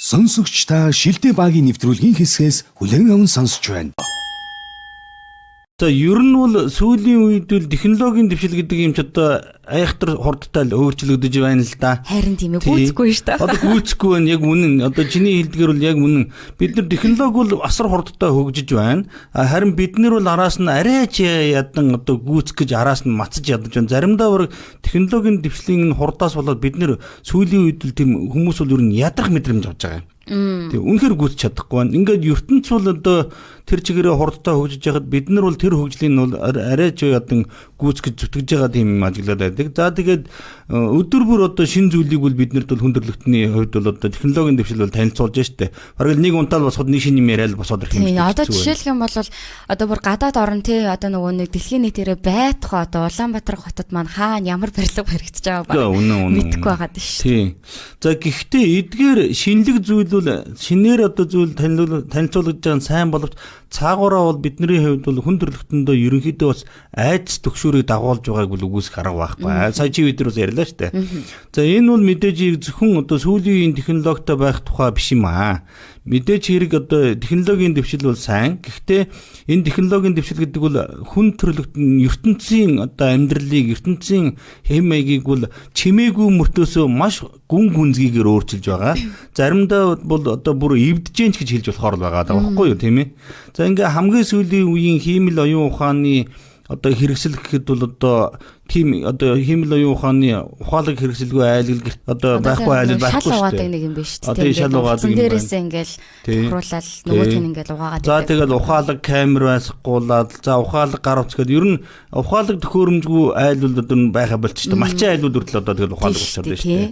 Сонсогч та шилдэг багийн нэвтрүүлгийн хэсгээс хүлээн аван сонсч байна. За ер нь бол сүүлийн үед л технологийн дэвшил гэдэг юм ч одоо айхтар хурдтай л өөрчлөгдөж байна л да. Харин тийм ээ гүйцэхгүй шүү дээ. Одоо гүйцэхгүй байна яг үнэн. Одоо чиний хэлдгээр бол яг үнэн. Бид нар технологи бол асар хурдтай хөгжиж байна. Харин бид нар бол араас нь арай ч ядан одоо гүйцэх гэж араас нь мацаж ядаж байна. Заримдаа бүр технологийн дэвшлийн хурдаас болоод бид нар сүүлийн үед л тийм хүмүүс бол ер нь ядрах мэдрэмж авч байгаа юм. Тэг үнэхээр гүйцэж чадахгүй байна. Ингээд ертөнц бол одоо тэр чигээрээ хурдтай хөгжиж байхад бид нар бол тэр хөгжлийн бол арай ч ядан гүйцэж зүтгэж байгаа тийм юм ажиглаад байдаг. За тэгээд өдөр бүр одоо шин зүйлийг бол бид нарт бол хүндрэлтний хувьд бол одоо технологийн дэвшил бол танилцуулж штэ. Бараг нэг унтаал босоход нэг шинэ юм яриад босоод ирэх юм шиг. Одоо жишээлх юм бол одоо бүр гадаад орн тий одоо нөгөө нэг дэлхийн нийтээрээ байтугай одоо Улаанбаатар хотод маань хаана ямар барилга баригдаж байгаа ба мэдэхгүй байгаад шүү. Тий. За гэхдээ эдгээр шинэлэг зүйл бол шинээр одоо зүйл танилцуулж байгаа сайн боловч цаагаараа бол бидний хувьд бол хүндрэлтэндөө ерөнхийдөө бас айдас төгшөөрийг дагуулж байгааг бол үгүйсэх арга байхгүй. Сая чи өдөр бас ярьлаа шүү дээ. За энэ бол мэдээж зөвхөн одоо сүүлийн технологитой байх тухай биш юм аа. Мэдээж хэрэг одоо технологийн дэвшил бол сайн. Гэхдээ энэ технологийн дэвшил гэдэг бол хүн төрөлхтөн ертөнцийн одоо амьдралыг ертөнцийн хэм маягийг бол чимээгүй мөртөөсөө маш гүн гүнзгийгээр өөрчилж байгаа. Заримдаа бол одоо бүр эвдэж гэж хэлж болохоор л байгаа байхгүй юу тийм ээ. За ингээ хамгийн сүүлийн үеийн хиймэл оюун ухааны одоо хэрэгсэл гэхэд бол одоо тийм одоо хиймэл оюун ухааны ухаалаг хэрэгсэлгүй айлгал одоо байхгүй айлгал байхгүй шүү дээ. Нэг юм биш тийм. Одоо шал угаадаг юм байна. Дээрээсээ ингээл тохируулаад нөгөөх нь ингээл угаагаад. За тэгэл ухаалаг камер байсгуулаад за ухаалаг гар утсгээд ер нь ухаалаг төхөөрөмжгүй айлвал одоо байха болчих шүү дээ. Малчин айлвал үрдэл одоо тэгэл ухаалаг болчиход байна шүү дээ.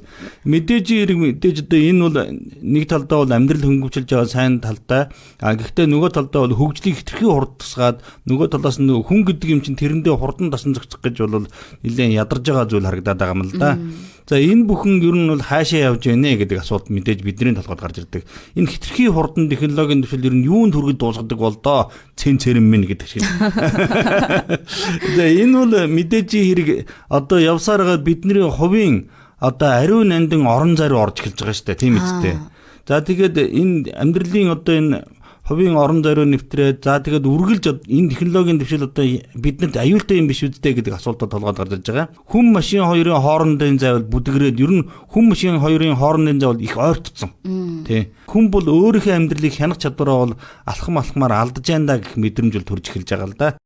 Мэдээж хэрэг мэдээж одоо энэ бол нэг талдаа бол амьдрал хөнгөвчилж байгаа сайн талтай. Гэхдээ нөгөө талдаа бол хөгжлийг хэтэрхий хурдсгаад нөгөө талаас нь хүн гэдэг юм чинь тэрэндээ хурдан дасан зохицох гэж бол нэлээд ядарж байгаа зүйл харагдаад байгаа юм л да. За энэ бүхэн ер нь бол хаашаа явж байна гэдэг асуулт мэдээж бидний толгойд гарч ирдэг. Энэ хэтэрхий хурдан технологийн дэвшил ер нь юунд хүргэж дуусгадаг бол доо цэн минь гэдэг шиг. За энэ бол мэдээж хэрэг одоо явсаар байгаа бидний хувийн одоо ариун нандин орон зай руу орж эхэлж байгаа шүү дээ тийм үстэй. За тэгээд энэ амьдралын одоо энэ хувийн орон зайруу нэвтрээд за тэгээд үргэлж энэ технологийн дэвшил одоо биднэрт аюултай юм биш үстэй гэдэг асуултад толгойд гарч ирж байгаа. Хүн машин хоёрын хоорондын зайвал бүдгрээд ер нь хүн машин хоёрын хоорондын зайвал их ойртцсон. Тий. Хүн бол өөрийнхөө амьдралыг хянах чадвараа бол алхамаар алдаж байна да гэх мэдрэмж бол төрж эхэлж байгаа л да.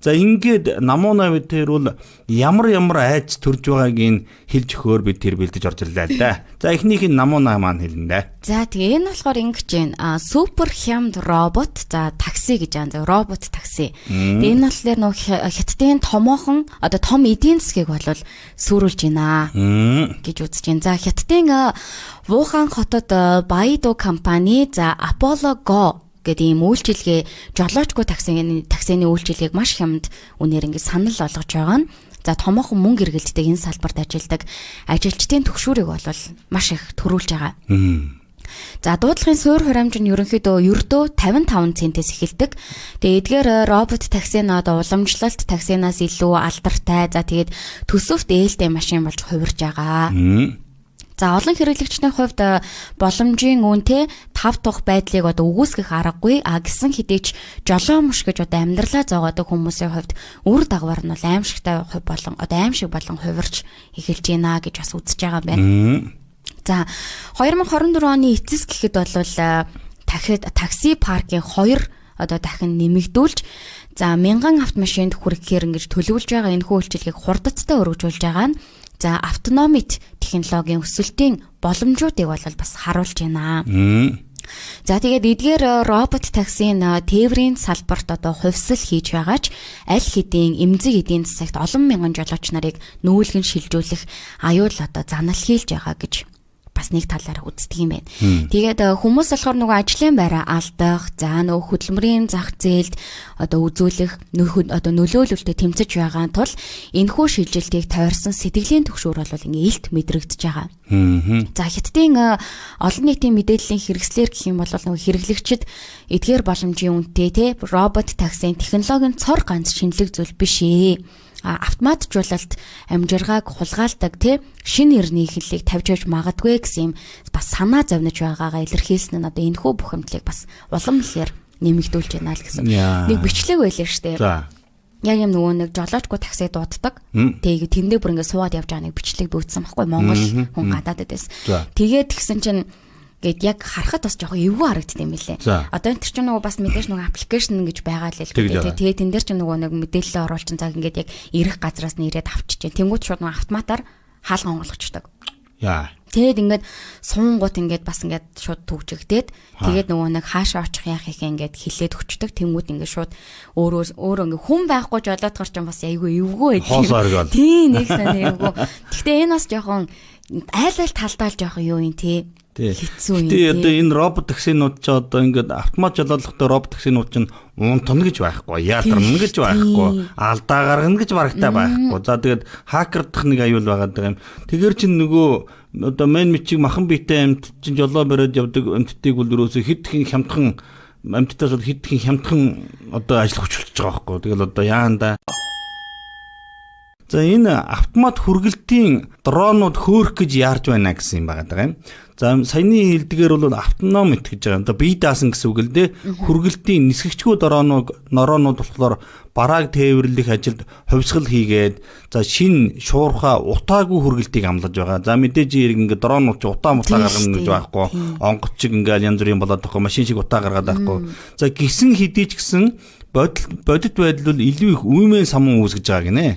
За ингээд намууна бид тэр бол ямар айц төрж байгааг нь хэлж өгөхөөр бид тэр бэлдэж орж ирлээ л да. За эхнийх нь намууна маань хэлнэ да. За тэгээ энэ болохоор ингэж байна. Супер хямд робот за такси гэж байна. Робот такси. Тэгээ энэ болохоор нөгөө хятадын томоохон одоо том эдийн засгийг бол сүрүүлж байна гэж үзэж байна. За хятадын Вухан хотод Baidu компани за Apollo Go гэдэг ийм үйлчилгээ жолоочгүй таксины үйлчилгээг маш хямд үнээр ингэ санал болгож байгаа нь. За томоохон мөнгө эргэлтдэг энэ салбарт ажилладаг ажилчдын төгшүүрийг бол маш их төрүүлж байгаа. За дуудлагын суурь хураамж нь ерөнхийдөө 55 центээс эхэлдэг. Тэгээд эдгээр робот таксин одоо уламжлалт таксинаас илүү алдартай. За тэгээд төсөвт ээлтэй машин болж хувирж байгаа. За олон хэрэглэгчдийн хувьд боломжийн үнэтэй 5 дахь байдлыг одоо үгүйсгэх аргагүй гэсэн хэдий ч жолоо мөш гэж одоо амьдралаа зоогоодог хүмүүсийн хувьд үр дагавар нь бол аимшигтай хувь болон одоо аимшиг болон хувирч эхэлж байна гэж бас үзэж байгаа юм байна. За 2024 оны эцэс гэхэд бол дахиад такси паркийн 2 одоо дахин нэмэгдүүлж за 1000 автомашинд хүрэхээр ингэж төлөвлөж байгаа энэ үйлчилгээг хурдцтай өргөжүүлж байгаа нь за автономит технологийн өсөлтийн боломжуудыг бол бас харуулж байна. За тэгээд эдгээр робот таксийн тээврийн салбарт одоо хувьсэл хийж байгаач аль хэдийн эмзэг эдийн засагт олон мянган жолооч нарыг нүүлгэн шилжүүлэх аюул одоо занал хийлж байгаа гэж бас нэг талаараа үздэг юм байна. Тэгээд хүмүүс болохоор нөгөө ажлын байраа алдах, за нөгөө хөдөлмөрийн зах зээлд одоо үзүүлэх, одоо нөлөөлөлтөд тэмцэж байгаа тул энэхүү шилжилтийг тойрсон сэтгэлийн төгшөөр бол ингээ илт мэдрэгдэж байгаа. За хятадын олон нийтийн мэдээллийн хэрэгслэр гэх юм бол нөгөө хэрэглэгчид эдгээр боломжийн үнэтэй те робот таксийн технологийн цор ганц шинэлэг зүйл биш ээ. автоматжуулалт амжиргааг хулгайлдаг тий шинэ эрний хэллийг тавьж өгч магадгүй гэсэн юм бас санаа зовниж байгаагаа илэрхийлсэн нь одоо энэ хүү бухимдлыг бас улам ихээр нэмэгдүүлж байна л гэсэн. Нэг бичлэг байлаа штэ. Яг юм нөгөө нэг жолоочгүй такси дууддаг. Тэгээд тэндээ бүр ингээд суугаад явж байгаа нэг бичлэг дүүцсэн байхгүй Монгол хүн гадаадд байсан. Тэгээд тэгсэн чинь гээд яг харахад бас жоохон эвгүй харагддаг юм лээ. Одоо энэ чинь нөгөө бас мэдээж нөгөө аппликейшн гэж байгаа л л гэдэг. Тэгээд тэн дээр чинь нөгөө нэг мэдээлэл оруулчин цаг ингээд яг ирэх газраас нь ирээд авчиж. Тэнгүүд шууд нөгөө автоматар хаалга онгойлгочдөг. Тэгээд ингээд суунгууд ингээд бас ингээд шууд төгжигдээд тэгээд нөгөө нэг хаашаа очих яах их ингээд хилээд өчтдөг. Тэнгүүд ингээд шууд өөрөө ингээд хүн байхгүй жолоодгор ч бас айгүй эвгүй байдаг. Тийм нэг санаа эвгүй. Гэхдээ энэ бас жоохон айл талдаал жоохон юу юм тий. Хэцүү юм. Тэгээ одоо энэ робот таксинууд ч одоо ингээд автомат жолоодохтой робот таксинууд ч унтна гэж байхгүй, яалтарна гэж байхгүй, алдаа гаргана гэж барагтай байхгүй. За тэгээд хакердах нэг аюул байгаад байгаа юм. Тэгэр чинь нөгөө одоо мен мичиг махан биетэй амьд чинь жолоо бариад явдаг амьдтыг бол ерөөсө хидхэн хямдхан амьдтаас бол хидхэн хямдхан одоо ажил хүчилж байгаа байхгүй. Тэгэл одоо яанда. За энэ автомат хүргэлтийн дронууд хөөх гэж яарж байна гэсэн юм байгаа юм. За саяны хэлдгээр бол автономит гэж байгаа. Одоо бие даасан гэсэн үг л дээ. Хүргэлтийн нисгэгчгүй дронууд болохоор барааг тээвэрлэх ажилд хувьсгал хийгээд за шин шуурхаа утаагүй хүргэлтийг амлаж байгаа. За мэдээж ирэг ингээд дронууд ч утаа мутаа гаргана гэж байхгүй. Онгоц чиг ингээд янз бүрийн болоод байгаа. Машин шиг утаа гаргаад байхгүй. За гисэн хэдий ч гэсэн бодит байдал бол илүү их үймэн самун үүсгэж байгаа гинэ.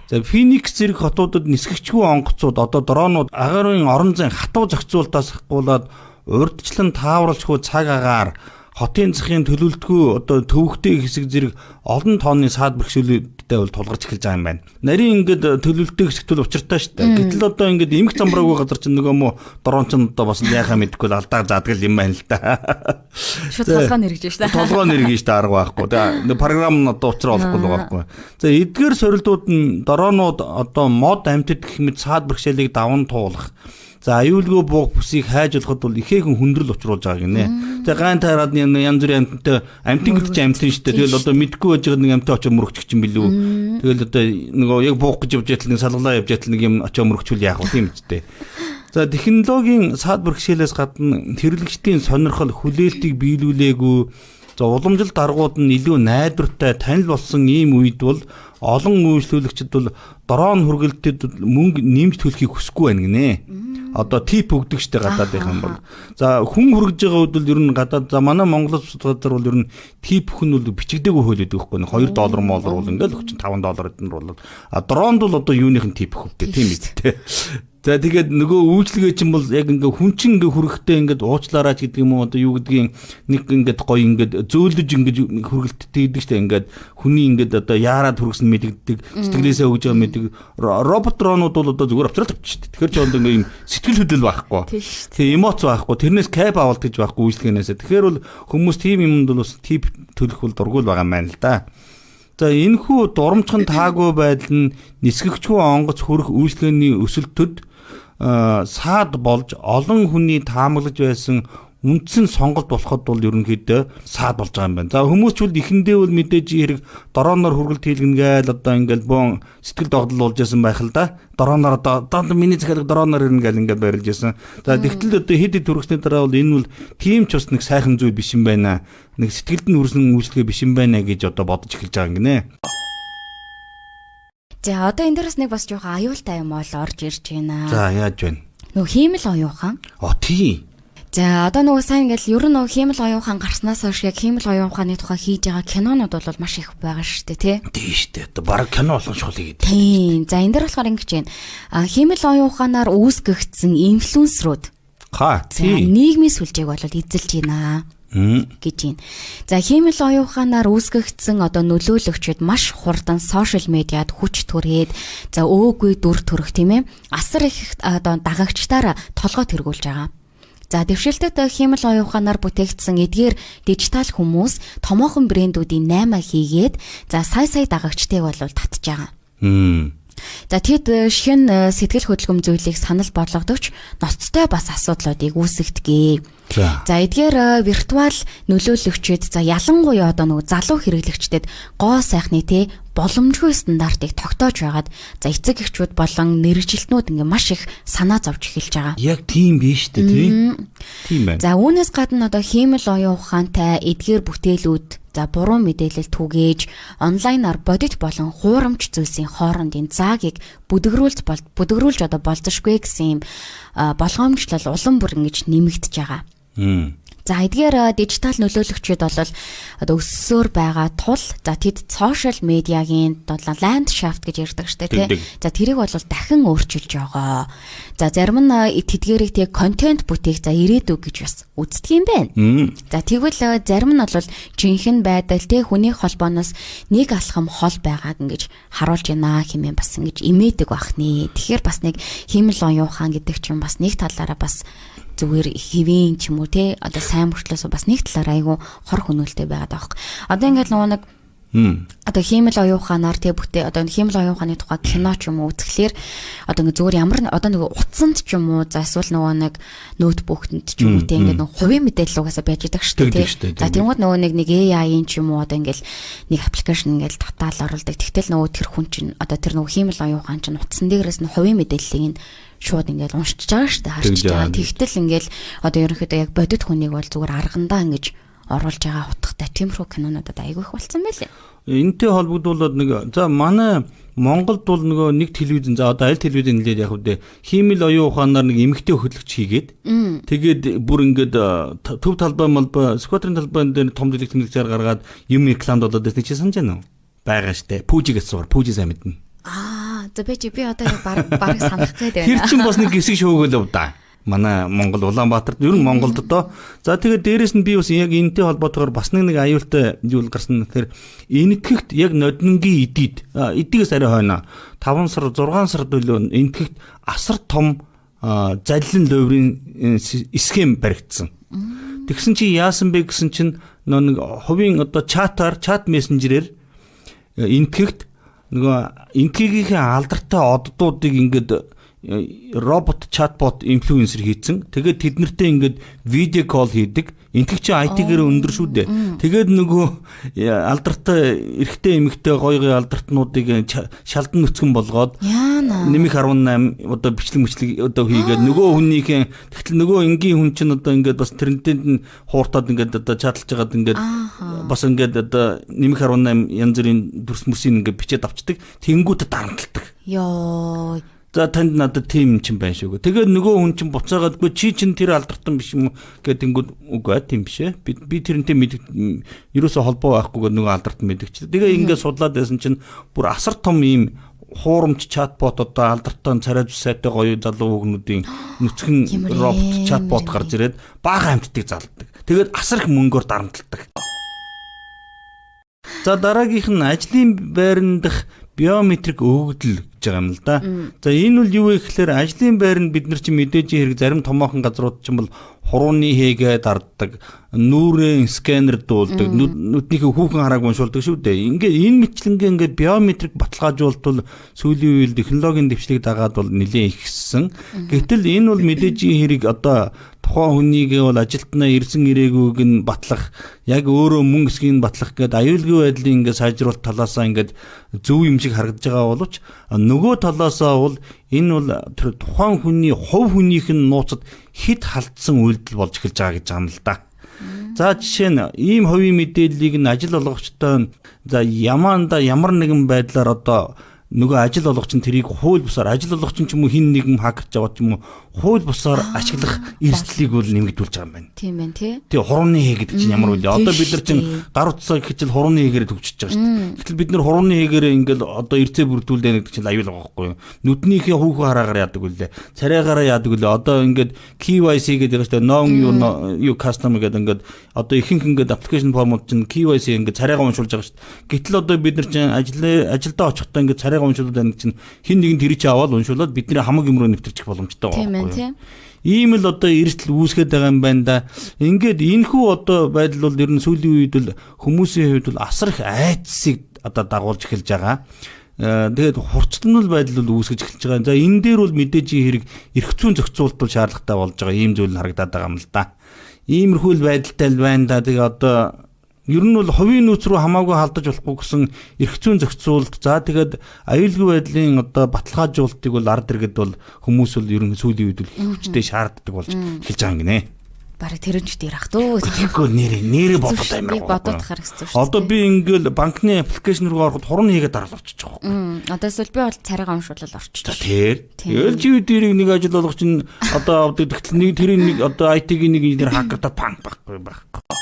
За Феникс зэрэг хотуудад нисгэгчгүй онгоцууд одоо дронууд агарын орон зайн хатуу зохицуултаас хавуулаад урдчлан тааварлшгүй цаг агаар хотын засгийн төлөвлөлтгүй одоо төвөгтэй хэсэг зэрэг олон тонны саад бэрхшээлүүдтэй бол тулгарч эхэлж байгаа юм байна. Нарийн ингээд төлөвлөлттэй хэсэгтэл учиртай шүү дээ. Гэтэл одоо ингээд эмх замбраагүй газар чинь нөгөө мó дрон ч одоо бас яхаа мэдэхгүй алдаа заадаг юм байна л да. Шууд толгой нэргэж шүү дээ. Толгой нэргэж та арга байхгүй. Тэгээ програм нь одоо учраа болохгүй л байхгүй. За эдгээр сорилтууд нь дронууд одоо мод амьтад гэх мэт саад бэрхшээлийг даван туулах. За аюулгүй буух бүсийг хайж болоход бол ихээхэн хүндрэл учруулж байгаа гинэ. За гайн таарад янз бүрийн амьтантай амьтан гэдэг чинь амьтан шүү дээ. Тэгэл одоо мэдгүй байж байгаа нэг амьтан очоо мөрөгчих чинь билүү. Тэгэл одоо нөгөө яг буух гэж явж байтал нэг салгалаа явж байтал нэг юм очоо мөрөгчүүл яах вэ тийм үстэй. За технологийн саад бэрхшээлээс гадна хэрэглэгчдийн сонирхол хүлээлтийг биелүүлээгүй. За уламжлалт аргууд нь илүү найдвартай танил болсон ийм үед бол олон үйлчлүүлэгчид бол дрон хүргэлтэд мөнгө нэмж төлөхийг хүсэхгүй байна гинэ. Одоо тип өгдөг штэ гадаад байх юм бол. За хүн хүргэж байгаа үед бол ер нь гадаад за манай Монголд газар бол ер нь тип хүн бол бичигдээгүй хөл өгдөг байхгүй $2 бол ингээл $5 эднэр бол. А дронд бол одоо юуных нь тип өгдөг тийм үстэй. За тэгээд нөгөө үйлчлэгээ чинь бол яг ингээ хүн чинь ингээ хүрэхтэй ингээ уучлаараач гэдэг юм уу одоо юу гэдгийг нэг ингээ гоё ингээ зөөлдөж ингээ хүргэлттэй идэг штэ ингээ хүний ингээ одоо яарад хүргэсэн мэддэг сэтгэлээсээ өгж байгаа мэддэг робот дронууд бол одоо зүгээр авчраад авчих штэ. Тэгэхээр ч одоо ингээ юм сэтгэл хөдлөл байхгүй. Тэгээ эмоц байхгүй. Тэрнээс кайп авалт гэж байхгүй үйлчлэгээнээс. Тэгэхээр бол хүмүүс тийм юмд бол бас тип төлөх бол дургуул байгаа юм байна л да. За энэхүү дурамчхан таагүй байдал нь нисгэгчгүй онгоц хүрэх үйлчлэгээний өсөлтөд саад болж олон хүний таамаглаж байсан үндсэн сонголт болоход бол ерөнхийдөө саад болж байгаа юм байна. За хүмүүс ч үл эхэндээ бол мэдээж хэрэг дроноор хүргэлт хийлгэнгээл одоо ингээл бон сэтгэл догдол болж байсан байх л да. Дроноор одоо миний захирал дроноор ирнгээл ингээд барилж байсан. За тэгтэл одоо хэд төрөхсний дараа бол энэ бол тийм ч бас нэг сайхан зүйл биш юм байна. Нэг сэтгэлд нь хүрсэн үйлчлэгээ биш юм байна гэж одоо бодож эхэлж байгаа юм гинэ. За одоо энэ дээрээс нэг бас жоохон аюултай юм бол орж ирж байна. За яаж байна? Нөгөө хиймэл оюухан. Тийм. За одоо нөгөө сайн ингээл ер нь нөгөө хиймэл оюухан гарснаас хойш яг хиймэл оюуханы тухай хийж байгаа кинонууд бол маш их байгаа шүү дээ тий. Тийм шүү дээ. Одоо баг кино болгон шул хийгээд. Тийм. За энэ дээр болохоор ингэж байна. Хиймэл оюуханаар үүсгэгдсэн инфлюенсерүүд. Тийм. Нийгмийн сүлжээг бол эзэлж байна гэж байна. За хиймэл оюуханаар үүсгэгдсэн одоо нөлөөлөгчд маш хурдан сошиал медиад хүч төрээд за өөгүй дүр төрөх тийм ээ асар их одоо дагагчдаар толгой тэргүүлж байгаа. За дэвшилтэд хиймэл оюуханаар бүтээгдсэн эдгээр дижитал хүмүүс томоохон брэндүүдийн 8 хийгээд за сая дагагчдыг бол татж байгаа. За тэгэд шин сэтгэл хөдлөм зүйлийг санал болгодогч ноцтой бас асуудлуудыг үүсгэдэг. За эдгээр виртуал нөлөөлөгчд за ялангуяа одоо нөгөө залуу хэрэглэгчдэд гоо сайхны те боломжгүй стандартыг тогтоож байгаад за эцэг эхчүүд болон мэрэгжилтнүүд ингээ маш их санаа зовж эхэлж байгаа. Яг тийм биш үү тийм. Тийм байна. За үүнээс гадна одоо хиймэл оюун ухаантай эдгээр бүтээлүүд за буруу мэдээлэл түгээж онлайнаар бодит болон хуурамч зүйлсийн хоорондын заагийг бүдгрүүлж одоо болзошгүй гэсэн юм болгоомжлол улам бүр ингэж нэмэгдэж байгаа. За эдгээр дижитал нөлөөлөгчид бол одоо өссөөр байгаа тул за тэд сошиал медиагийн одоо ландшафт гэж ярьдаг штэ тий. За тэрийг бол дахин өөрчилж байгаа. За зарим нь тэдгээрийг тий контент бүтээх за ирээдүг гэж бас үздэг юм байна. За тэгвэл зарим нь бол жинхэнэ байдал тий хүний холбооноос нэг алхам хол байгааг ингэж харуулж байна хэмээн бас ингэж имээдэг байх нэ. Тэгэхээр бас нэг хиймэл оюун ухаан гэдэг чинь бас нэг талаараа бас зүгээр хэвэн ч юм уу те одоо сайн мөрчлөөс бас нэг талаар айгүй хор хөнөөлтэй байгаад байгаа. Одоо ингээд нөгөө нэг одоо хиймэл оюун ухаанаар те бүтээ одоо хиймэл оюун ухааны тухай кино ч юм уу үзэхлээр одоо ингээд зүгээр ямар одоо нэг утсанд ч юм уу за эсвэл нөгөө нэг ноутбуктанд ч юм уу те ингээд нөгөө хувийн мэдээлэл угаасаа байж байгаа шүү дээ те. За тэгмүүд нөгөө нэг AI-ийн ч юм уу одоо ингээд нэг аппликейшн ингээд татаал оруулдаг. Тэгтэл нөгөө тэр хүн чинь одоо тэр нөгөө хиймэл оюун ухаан чинь утсан дээрээс нь хувийн мэдээллийг нь шууд ингээд уншиж байгаа шүү дээ харж байгаа. Тэгтэл ингээд одоо ерөнхийдөө яг бодит хүнийг бол зүгээр аргандаа ингэж оруулж байгаа утгатай тиймэрхүү кинонууд одоо айгүй их болсон байлээ. Энэтэй холбогдуулаад нэг за манай Монголд бол нэг телевизэн за одоо аль телевизэн нэлээд яг үдэ хиймэл оюун ухаанаар нэг эмэгтэй хөтлөгч хийгээд тэгээд бүр ингээд төв талбай малбай сквадрын талбайн дээр том дэлгэцээр гаргаад юм рекламд болоод байсан чи санаж байна уу? Бага штэ. Пүүжигээс суур. Пүүжи сайн мэднэ. За би одоо баг санах гээд байна. Тэр чинь бас нэг хэсэг шоугөл да. Манай Монгол Улаанбаатарт ер нь Монголд одоо за тэгээд дээрэс нь би бас яг энэтэй холбоотойгоор бас нэг аюултай юу гарсан гэхээр энэтхэгт яг ноднонгийн эдгээс арай хойно 5 сар 6 сар төлөө энэтхэгт асар том заллин ловрын схем баригдсан. Тэгсэн чи яасан бэ гэсэн чинь нэг хувийн одоо чат мессенжерээр энэтхэгт нөгөө энэтхэгийнхээ алдартай оддуудыг ингээд робот чатбот инфлюенсер хийцэн. Тэгээд тэд нартэй ингээд видео кол хийдэг. Энтэг чи IT-гээр өндөр шүү дээ. Тэгээд нөгөө алдартай эрэгтэй эмэгтэй гоё алдартнуудыг шалдан нүцгэн болгоод нэмэх 18 одоо бичлэг одоо хийгээд нөгөө хүнийхээ тэгтэл нөгөө энгийн хүн чинь одоо ингээд бас трендтэнд нь хууртаад ингээд одоо чадлж байгаад ингээд бас ингээд одоо нэмэх 18 янз бүрийн дүрс мөрсийг ингээд бичээд авчдаг. Тэнгүүтэ дарамталдаг. Йоо. За танд надад тийм юм байна шүү. Тэгээд нөгөө хүн чинь буцаагаадгүй чи чинь тэр алдартан биш юм гэдэг тэнгүүд үгүй тийм биш ээ. Би тэрнтэй ерөөсө холбоо байхгүйгээр нөгөө алдартан мэдгч. Тэгээ ингээд судлаад байсан чинь бүр асар том ийм хуурамч чатбот одоо алдартан царай сайтай гоё залуу хүүгнүүдийн нүцгэн робот чатбот гарч ирээд бага амьтдыг залдаг. Тэгээд асар их мөнгөөр дарамталдаг. За дараагийнх нь ажлын байранд дах биометрик өгөгдөл гэж байгаа юм л да. За энэ бол юу вэ гэхээр ажлын байранд бид нар чинь мэдээж хэрэг зарим томоохон газрууд чинь бол хурууны хийгээд дарддаг, нүрийн сканер дуулдаг, нүднийхээ хүүхэн харааг уншуулдаг шүү дээ. Ингээ энэ мэтлэнгээ ингээ биометрик баталгаажуулалт бол сүүлийн үеийн технологийн дэвшлиг дагаад бол нэлээд ихссэн. Гэтэл энэ бол мэдээж хэрэг одоо тухайн хүнийг бол ажилтнаа ирсэн ирээгүйг нь батлах, яг өөрөө мөнгө эсгийг батлах гэдэг аюулгүй байдлын ингээ сайжруулалт талаасаа ингээ зөв юм шиг харагдаж байгаа боловч нөгөө талаасаа бол энэ бол тэр тухайн хүний хувь хүнийх нь нууцад хэд халдсан үйлдэл болж эхэлж байгаа гэж байгаа юм л да. За жишээ нь ийм хувийн мэдээллийг нь ажил олгогчтой за ямар нэгэн байдлаар одоо нөгөө ажил олгогч нь тэрийг хууль бусаар ажил олгогч нь ч юм уу хин нэгэн хакерч аваад ч юм уу хууль бусаар ашиглах эрсдлийг бол нэмэгдүүлж байгаа юм байна. Тийм байна тий. Тэгээ хурууны хээ гэдэг чинь ямар үйл. Одоо бид нар чинь гар утсаа гэхэл хурууны хээгээр төвчж байгаа шүү дээ. Гэтэл бид нар хурууны хээгээр ингээл одоо эрцээ бүрдүүлдэг гэдэг чинь аюул байгаа байхгүй юу. Нүднийхээ хүүхэн хараагаар яадаг үлээ. Царайгаараа яадаг үлээ. Одоо ингээд KYC гэдэг байгаа шүү дээ. Non you customer гэдэг ингээд одоо ихэнх ингээд аппликейшн формууд чинь KYC ингээд царайгаа уншуулж байгаа шүү дээ. Гэтэл одоо бид нар чинь ажилдаа очихдоо ингээд царайгаа уншуулдаг нэг чинь хин нэгэн тэр чинь аваад уншуулад бидний хамаг юм руу нэвтэрчих боломжтой байгаа. Ийм л одоо эрсдэл үүсгээд байгаа юм байна да. Ингээд энэхүү одоо байдал бол ер нь сүүлийн үед бол хүмүүсийн хувьд бол асар их айдсыг одоо дагуулж эхэлж байгаа. Тэгээд хурцланал байдал бол үүсгэж эхэлж байгаа. За энэ дээр бол мэдээж хэрэг эрх зүйн зохицуулалт бол шаардлагатай болж байгаа ийм зүйл харагдаад байгаа юм л да. Иймэрхүү байдалтай л байна да. Тэгээ одоо Ер нь бол хувийн нөөц рүү хамаагүй халдаж болохгүй гэсэн эрх зүйн зохицуулт. За тэгээд аюулгүй байдлын одоо баталгаажуулалтыг бол ард иргэд бол хүмүүс бол ер нь сүүлийн үед хүчтэй шаарддаг болж эхэлж байгаа юм гинэ. Бараг тэрэнч дээр ах дөө. Тэгэхгүй нэрээ бодод амар. Бодоод харагдсан шүү дээ. Одоо би ингээл банкны аппликейшн руу ороход хурн хийгээд дараал орчих жоох. Одоо эсвэл би бол царайгаа уншуулаад орчих. Тэгэл жив дэрийг нэг ажил болгох чинь одоо авдаг тэгтэл нэг тэрийн нэг одоо IT-ийн нэг инженер хакертаа панк байхгүй.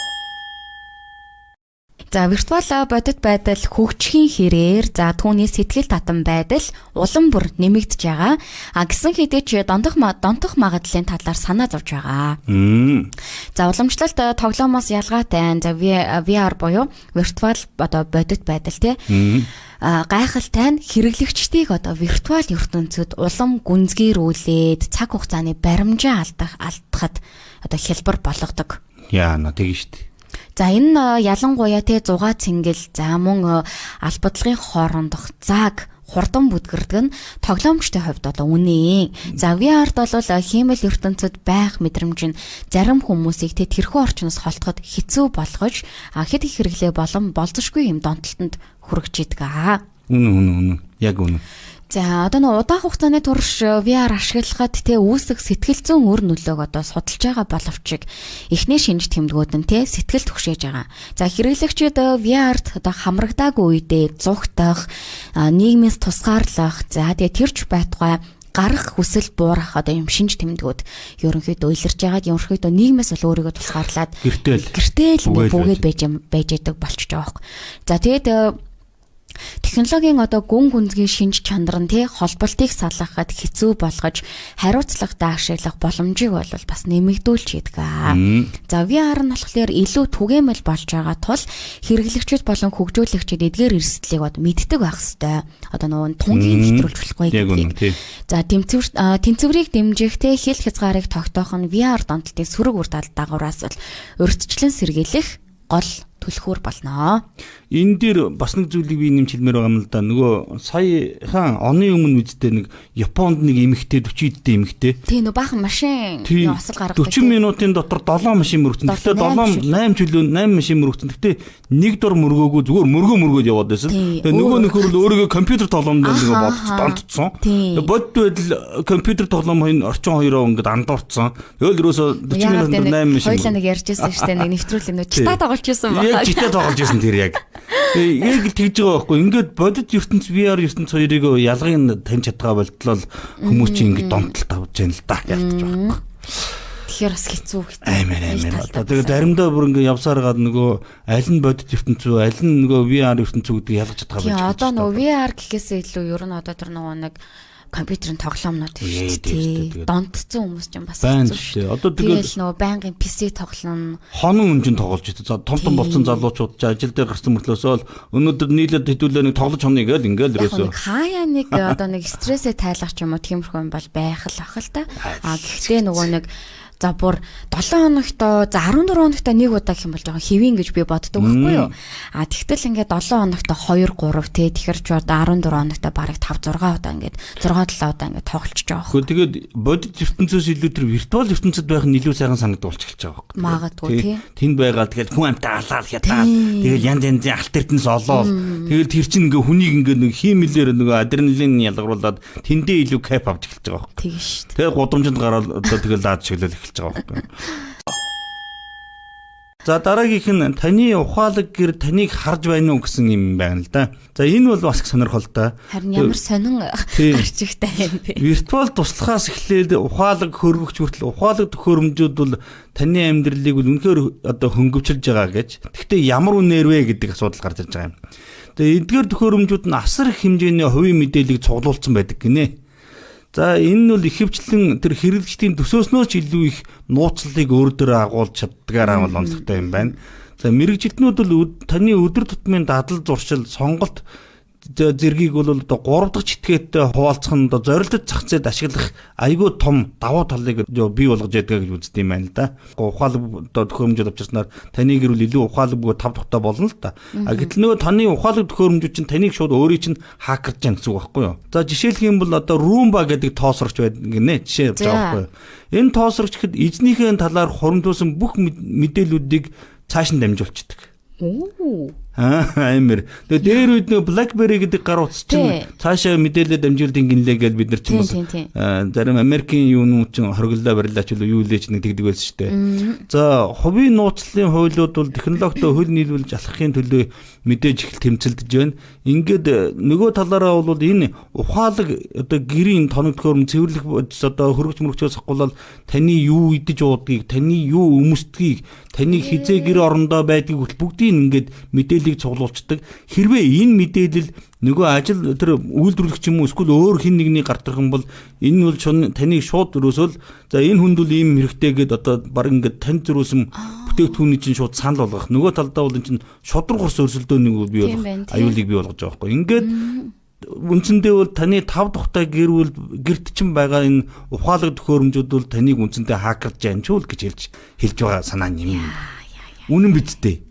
За виртуал бодит байдал хөгжихийн хэрээр за түүний сэтгэл татам байдал улам бүр нэмэгдэж байгаа. Гэсэн хэдий ч донтох магадлалын талаар санаа зовж байгаа. За уламжлалт тоглоомоос ялгаатай за VR буюу виртуал одоо бодит байдал тий гайхалтай нь хэрэглэгчдийг одоо виртуал ертөнцид улам гүнзгийрүүлээд цаг хугацааны баримжаа алдахад одоо хялбар болгодог. Яана тэгэн штэ. За энэ ялангуяа те зугаа цэнгэл за мөн албадлагын хоорондох зааг хурдан бүдгэрдэг нь тоглоомчдын хувьд одоо үнэ. За VR-д бол хиймэл ертөнцид байх мэдрэмж нь зарим хүмүүсийг те тэрхүү орчноос холтоход хэцүү болгож хэд их хэрэглээ болзошгүй юм донтолтонд хүрэж идэг. Үнэ. Яг үнэ. За одоо нэг удаан хугацааны турш VR ашиглахад те үүсэх сэтгэл зүйн өр нөлөөг одоо судалж байгаа боловч эхний шинж тэмдгүүд нь те сэтгэл түгшээж байгаа. За хэрэглэгчид VR-д одоо хамрагдаагүй үедээ зүгтах, нийгмээс тусгаарлах, за тэгээ тэрч байтугай гарах хүсэл буурах одоо юм шинж тэмдгүүд ерөнхийдөө илэрж байгаад ерөнхийдөө нийгмээс бол өөрийгөө тусгаарлаад гэртэл бүгд байж байдаг болчихж байгаа байхгүй. За тэгээд технологийн одоо гүн гүнзгий шинж чанар нь тий холболтыг салгахад хэцүү болгож хариуцлагатай ашиглах боломжийг бол бас нэмэгдүүлж идэг. За VR нь болохоор илүү түгээмэл болж байгаа тул хэрэглэгчид болон хөгжүүлэгчид эдгээр эрсдлийг бод мэддэг байх хэвээр. Одоо нөгөө тунгийн нэвтрүүлж болохгүй гэдэг. За тэнцвэрийг дэмжихтэй хил хязгаарыг тогтоох нь VR донтолтын сөрөг үр дагавраас бол урьдчилан сэргийлэх гол түлхүүр болно. Энэ дээр бас нэг зүйлийг би нэмж хэлмээр байгаа юм л да. Нөгөө саяхан оны өмнө үедээ нэг Японд нэг эмэгтэй 40 эдтэй эмэгтэй. Тий нөө баахан машин осол гаргадаг. 40 минутын дотор 7 машин мөрөгцөн. Гэхдээ 8 чөлөө 8 машин мөрөгцөн. Гэхдээ нэг дор мөргөөгүй зүгээр мөргөөд яваад байсан. Тэгээ нөгөө нөхөр л өөрийгөө компьютер тоглоомд нэг бодцсон. Бодит байдал компьютер тоглоомын орчин хоёроо ингээд андуурцсан. Тэгэл ерөөсө 40 минутанд 8 машин. Хоёлаа нэг ярьж байсан шүү дээ. Нэг нэвтрүүлэг нөө читаа тоглож байсан байна. Яг читаа тоглож байсан тэр яг. Яг л тэгж байгаа байхгүй. Ингээд бодит ертөнц VR ертөнц хоёрыг ялгыг таньж чадгаа болтлоо хүмүүс чинь ингээд донтолт авч яана л да ялтаж байгаа. Тэгэхээр бас хэцүү. Амар. Тэгээд заримдаа бүр ингээд явсаар гад нөгөө аль нь бодит ертөнц үү, аль нь нөгөө VR ертөнц үү гэдэг ялгаж чадгаа байж байгаа. Одоо нөгөө VR гэхээсээ илүү ер нь одоо тэр нөгөө нэг компьютерийн тоглоомнууд шүү дээ. Донтцсон хүмүүс ч бас хэцүү шүү. Одоо тэгэл нөгөө байнгын PC тоглоом хонон өнжин тоглож идэв. Том болсон залуучууд ч ажил дээр гарсан мөртлөөсөө өнөөдөр нийлээд хэдүүлээ нэг тоглож хонё гээл ингээл ерөөсөө. Хаяа нэг одоо нэг стрессээ тайлах ч юм уу тиймэрхүү юм бол байх л ах л та. Гэхдээ нөгөө нэг за бүр 7 хоногтоо за 14 хоногтоо нэг удаа гэх юм бол жоохон хэвэн гэж би боддог байхгүй юу. Тэгтэл ингээд 7 хоногтоо 2 3 те тэгэхэр ч 14 хоногтоо бараг 5 6 удаа ингээд 6 7 удаа ингээд тоглолцож байгаа. Гэхдээ тэгээд бодит ертөнцөөс илүү тэр виртуал ертөнцид байх нь илүү сайхан санагдаж эхэлж байгаа байхгүй. Магадгүй тий. Тэнд байгаа тэгээд хүн амтаа алаад хятаад тэгээд янз янзын алт эрдэнэс олоод тэгээд тэр чинь ингээд хүнийг ингээд нэг хиймэлээр нөгөө адреналин ялгаруулад тэндээ илүү кайф авч эхэлж байгаа байхгүй. Тийм шүү. Тэгээд гудамжинд гараад одоо тэгээд лаад шиглэл эхэлж байгаа байхгүй. За дараагийнх нь таны ухаалаг гэр таныг харж байна уу гэсэн юм байна л да. За энэ бол бас сонирхолтой. Харин ямар сонин гарч ихтэй юм бэ? Виртуал туслахаас эхлээд ухаалаг хөрвөгч хүртэл ухаалаг төхөөрөмжүүд бол таны амьдралыг үнэхээр одоо хөнгөвчилж байгаа гэж. Гэхдээ ямар үнээр вэ гэдэг асуудал гарч ирж байгаа юм. Тэгээ эдгээр төхөөрөмжүүд нь асар их хэмжээний хувийн мэдээллийг цуглуулсан байдаг гинэ. За энэ нь бол ихэвчлэн тэр хэрэглэгчдийн төсөөснөөс ч илүү их нууцлалыг өөр дөр агуулж чаддгаараа бол онцлогтой юм байна. За мэрэгжилтнүүд бол таны өдөр тутмын дадал зуршил сонголт зэргийг бол одоо 3 дахь читгээтэй хуваалцах нь одоо зорилттой зах зээлд ашиглах айгүй том давуу талыг бий болгож ядгаа гэж үздэг юм байна л да. Ухаалаг одоо төхөөрөмжөд авчирснаар таны гэр бүл илүү ухаалаг бөгөөд 5 дахьтай болно л да. Гэтэл нөгөө таны ухаалаг төхөөрөмжүүд чинь таныг шууд өөрийн чинь хакерж яах гэсэн үг байхгүй юу? За жишээлх юм бол одоо Roomba гэдэг тоосрогч байдаг гинэ жишээ явж байгаа байхгүй юу? Энэ тоосрогч гэхэд эзнийхээ талаар хуримтлуулсан бүх мэдээллүүдийг цааш нь дамжуулчихдаг. Оо. Амар. Тэгээ дээр үед нэг BlackBerry гэдэг гар утас чинь цаашаа мэдээлэл дамжуулт ингэнлээ гэж бид нар чинь бас зарим Америкийн юунууд чинь хориглоо барилаач юу лээч нэг тэгдэг байсан шүү дээ. За хувийн нууцлалын хуулиуд бол технологитой хөл нийлүүлж алхахын төлөө мэдээж их тэмцэлдэж байна. Ингээд нөгөө талаараа бол энэ ухаалаг одоо гэрийн тоногдохоор цэвэрлэх одоо хөргөч мөрөгчөөс ахгуулаад таны юу идэж уудгийг, таны юу өмсдгийг, таны хизээ гэр орондоо байдгийг бүгдийг ингээд мэдээллийг цуглуулцдаг. Хэрвээ энэ мэдээлэл нөгөө ажил тэр үйлдвэрлэгч юм уу эсвэл өөр хин нэгний гартах юм бол энэ бол таныг шууд өрөөсөөл за энэ хүнд бол ийм хэрэгтэй гэд одоо баг ингээд тань зөрөөсөн бүтээгдэхүүний чинь шууд санал болгох. Нөгөө талдаа бол энэ чинь шудраг ус өрсөлдөөнийг бий болгох, аюулыг бий болгож байгаа байхгүй. Ингээд үндсэндээ бол таны 5 тухтай гэрт чинь байгаа энэ ухаалаг төхөөрөмжүүд бол таныг үндсэндээ хакерж амжуул гэж хэлж байгаа санаа юм. Үнэн биз дээ.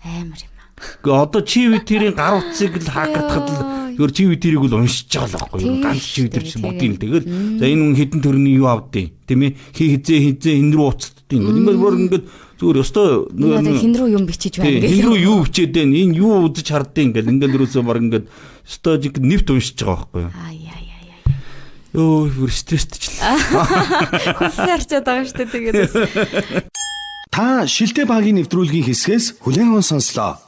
Амар юм. Гэхдээ одоо CVT-ийн гар утсыг л хакердахад л зөвхөн CVT-ийг л уншиж байгаа л байхгүй юу? Ганц CVT чинь бүгдийг л тэгэл за энэ хүн хэдэн төрний юу авдیں۔ Тийм ээ? Хизээ энэ рүү уцтдیں۔ Ингээд бүр ингээд зүгээр өстой хин рүү юм бичиж байна гэх. Хин рүү юу бичээд байна? Энэ юу үзэж хардیں۔ Ингээд өрөөсөө баг ингээд өстой жиг нэвт уншиж байгаа байхгүй юу? Йоо, бүр стресстэйчлээ. Хүсээ арчаад байгаа шүү дээ тэгээд. Та Шилтэ багийн нэвтрүүлгийн хэсгээс хүлээн аван сонслоо.